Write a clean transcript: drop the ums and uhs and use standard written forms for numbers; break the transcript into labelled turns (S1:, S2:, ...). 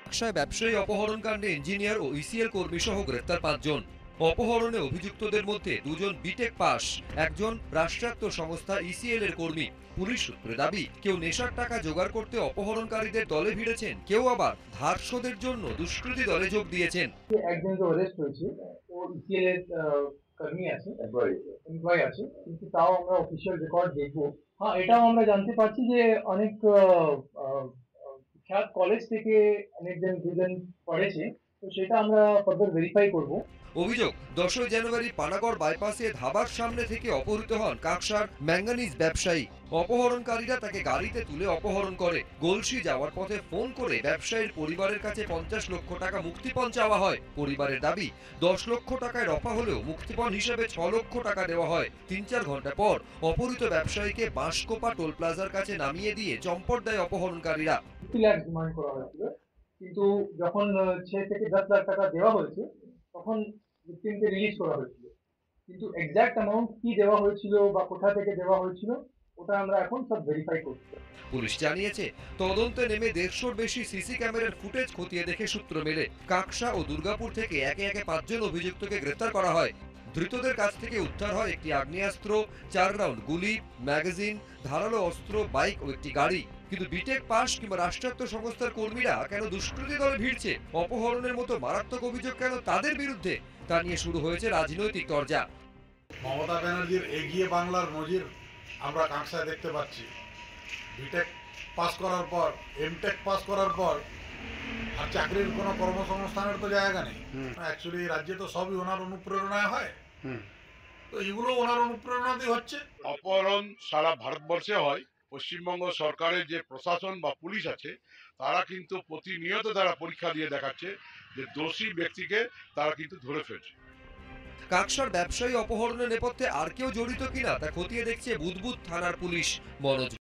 S1: কাকসায় ব্যবসায়ী অপহরণ কাণ্ডে ইঞ্জিনিয়ার ও ইসিএল কর্মী সহ গ্রেফতার 5 জন। অপহরণে অভিযুক্তদের মধ্যে 2 জন বিটেক পাস, একজন রাষ্ট্রায়ত্ত সংস্থা ইসিএল এর কর্মী। পুলিশ সূত্রে দাবি, কেউ নেশার টাকা জোগাড় করতে অপহরণকারীদের দলে ভিড়েছেন, কেউ আবার ধার শোধের জন্য দুষ্কৃতী দলে যোগ দিয়েছেন।
S2: একজন তো অ্যারেস্ট হয়েছে, ও ইসিএল এর কর্মী আছে, এমপ্লয়ি আছে, কিন্তু তাও আমরা অফিসিয়াল রেকর্ড দেখবো। হ্যাঁ, এটাও আমরা জানতে পারছি যে অনেক খ্যাত কলেজ থেকে অনেকজন দুজন পড়েছে, তো সেটা আমরা ফার্দার ভেরিফাই করব।
S1: অভিযোগ, 10 জানুয়ারি পানাগড় বাইপাসে ধাবার সামনে থেকে অপহৃত হন কাকসার ম্যাঙ্গানিজ ব্যবসায়ী। অপহরণকারীরা তাকে গাড়িতে তুলে অপহরণ করে। গলসি যাওয়ার পথে ফোন করে ব্যবসায়ীর পরিবারের কাছে 50 লক্ষ টাকা মুক্তিপণ চাওয়া হয়। পরিবারের দাবি, 10 লক্ষ টাকায় রফা হলেও মুক্তিপণ হিসেবে 6 লক্ষ টাকা দেওয়া হয়। 3-4 ঘন্টা পর অপহৃত ব্যবসায়ীকে বাঁশকোপা টোল প্লাজার কাছে নামিয়ে দিয়ে চম্পট দেয় অপহরণকারীরা।
S2: 50 লাখ ডিমান্ড করা হয়েছিল, কিন্তু যখন 6 থেকে 10 লাখ টাকা দেওয়া হয়েছে, তখন ভিকটিমকে রিলিজ করা হয়েছিল। কিন্তু এক্সাক্ট অ্যামাউন্ট কি দেওয়া হয়েছিল বা কোথা থেকে দেওয়া হয়েছিল, ওটা আমরা এখন সব ভেরিফাই করছি।
S1: পুলিশ জানিয়েছে, তদন্তে নেমে 150-র বেশি সিসি ক্যামেরার ফুটেজ খতিয়ে দেখে সূত্র মেলে কাকসা ও দুর্গাপুর থেকে একে একে 5 জন অভিযুক্তকে গ্রেফতার করা হয়। ধৃতদের কাছ থেকে উদ্ধার হয় একটি আগ্নেয়াস্ত্র, 4 রাউন্ড গুলি, ম্যাগাজিন, ধারালো অস্ত্র, বাইক ও একটি গাড়ি। কিন্তু বিটেক পাস কিংবা রাষ্ট্রায়ত্ত সংস্থার কর্মীরা কেন দুষ্কৃতী দলে ভিড়ছে, অপহরণের মতো মারাত্মক অভিযোগ কেন তাদের বিরুদ্ধে, তা নিয়ে শুরু হয়েছে রাজনৈতিক চর্চা।
S3: মমতা ব্যানার্জির এগিয়ে বাংলার নজির আমরা কাঁকসায় দেখতে পাচ্ছি। বিটেক পাস করার পর, এমটেক পাস করার পর আর চাকরির কোনো কর্মসংস্থানের তো জায়গা নেই। অ্যাকচুয়ালি রাজ্যে তো সবই ওনার অনুপ্রেরণায় হয়, তো এগুলো ওনার অনুপ্রেরণাতেই হচ্ছে।
S4: অপহরণ সারা ভারতবর্ষে হয়। পশ্চিমবঙ্গ সরকারের যে প্রশাসন বা পুলিশ আছে, তারা কিন্তু প্রতিনিয়ত তারা পরীক্ষা দিয়ে দেখাচ্ছে যে দোষী ব্যক্তিকে তারা কিন্তু ধরে ফেলছে।
S1: কাকসার ব্যবসায়ী অপহরণের নেপথ্যে আর কেউ জড়িত কিনা তা খতিয়ে দেখছে বুদবুদ থানার পুলিশ। মনোজ